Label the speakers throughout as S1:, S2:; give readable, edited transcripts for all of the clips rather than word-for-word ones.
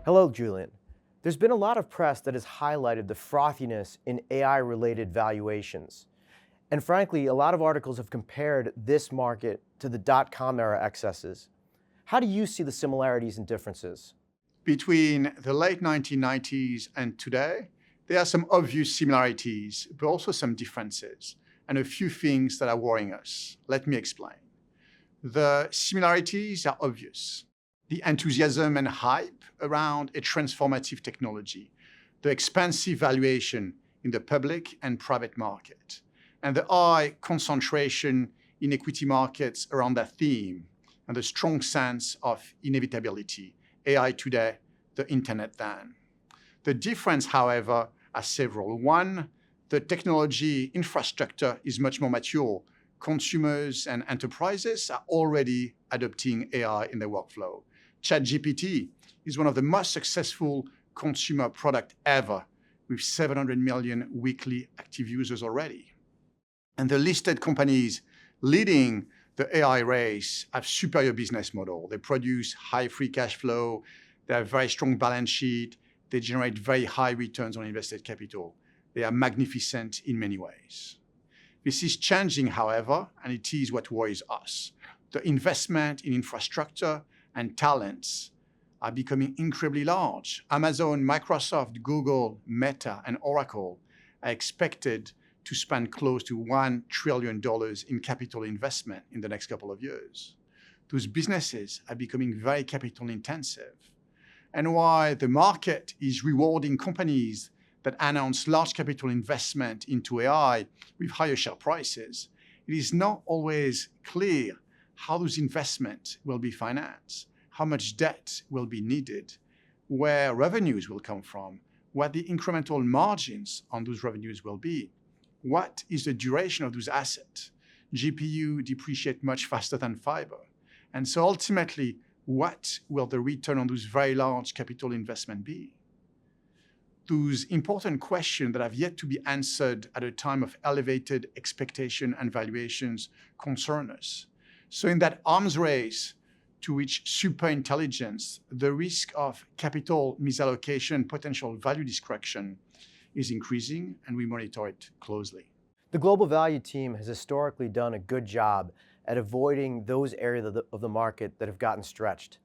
S1: Hello, Julien. There's been a lot of press that has highlighted the frothiness in AI-related valuations. And frankly, a lot of articles have compared this market to the dot-com era excesses. How do you see the similarities and differences?
S2: Between the late 1990s and today, there are some obvious similarities, but also some differences, and a few things that are worrying us. Let me explain. The similarities are obvious. The enthusiasm and hype around a transformative technology, the expansive valuation in the public and private market, and the high concentration in equity markets around that theme, and the strong sense of inevitability, AI today, the internet then. The difference, however, are several. One, the technology infrastructure is much more mature. Consumers and enterprises are already adopting AI in their workflow. ChatGPT is one of the most successful consumer product ever, with 700 million weekly active users already. And the listed companies leading the AI race have superior business model. They produce high free cash flow, they have very strong balance sheet, they generate very high returns on invested capital. They are magnificent in many ways. This is changing, however, and it is what worries us. The investment in infrastructure and talents are becoming incredibly large. Amazon, Microsoft, Google, Meta, and Oracle are expected to spend close to $1 trillion in capital investment in the next couple of years. Those businesses are becoming very capital intensive. And while the market is rewarding companies that announce large capital investment into AI with higher share prices, it is not always clear how those investments will be financed, how much debt will be needed, where revenues will come from, what the incremental margins on those revenues will be. What is the duration of those assets? GPU depreciate much faster than fiber. And so ultimately, what will the return on those very large capital investment be? Those important questions that have yet to be answered at a time of elevated expectation and valuations concern us. So in that arms race to reach superintelligence, the risk of capital misallocation, potential value destruction is increasing, and we monitor it closely.
S1: The global value team has historically done a good job at avoiding those areas of the market that have gotten stretched.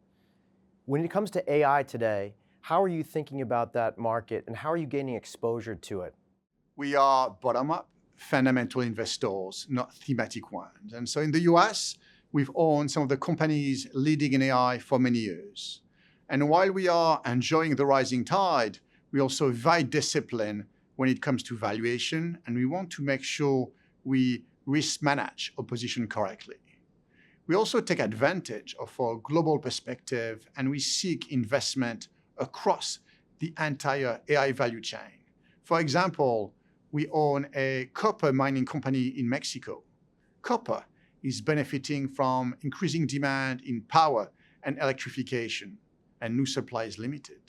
S1: When it comes to AI today, how are you thinking about that market and how are you gaining exposure to it?
S2: We are bottom-up fundamental investors, not thematic ones. And so in the US, we've owned some of the companies leading in AI for many years. And while we are enjoying the rising tide, we're also very disciplined when it comes to valuation, and we want to make sure we risk manage our position correctly. We also take advantage of our global perspective, and we seek investment across the entire AI value chain. For example, we own a copper mining company in Mexico. Copper is benefiting from increasing demand in power and electrification, and new supply is limited.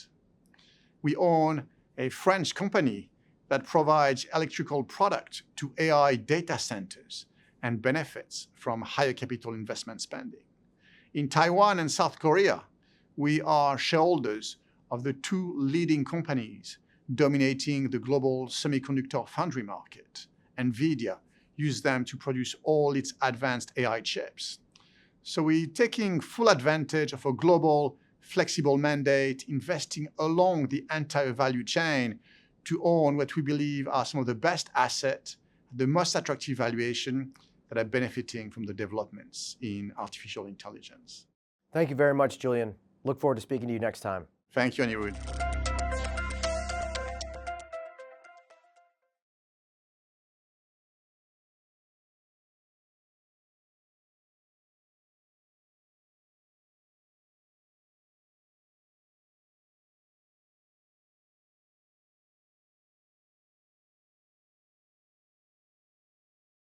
S2: We own a French company that provides electrical product to AI data centers and benefits from higher capital investment spending. In Taiwan and South Korea, we are shareholders of the two leading companies dominating the global semiconductor foundry market. NVIDIA uses them to produce all its advanced AI chips. So we're taking full advantage of a global flexible mandate, investing along the entire value chain to own what we believe are some of the best assets, the most attractive valuation that are benefiting from the developments in artificial intelligence.
S1: Thank you very much, Julien. Look forward to speaking to you next time.
S2: Thank you, Anirudh.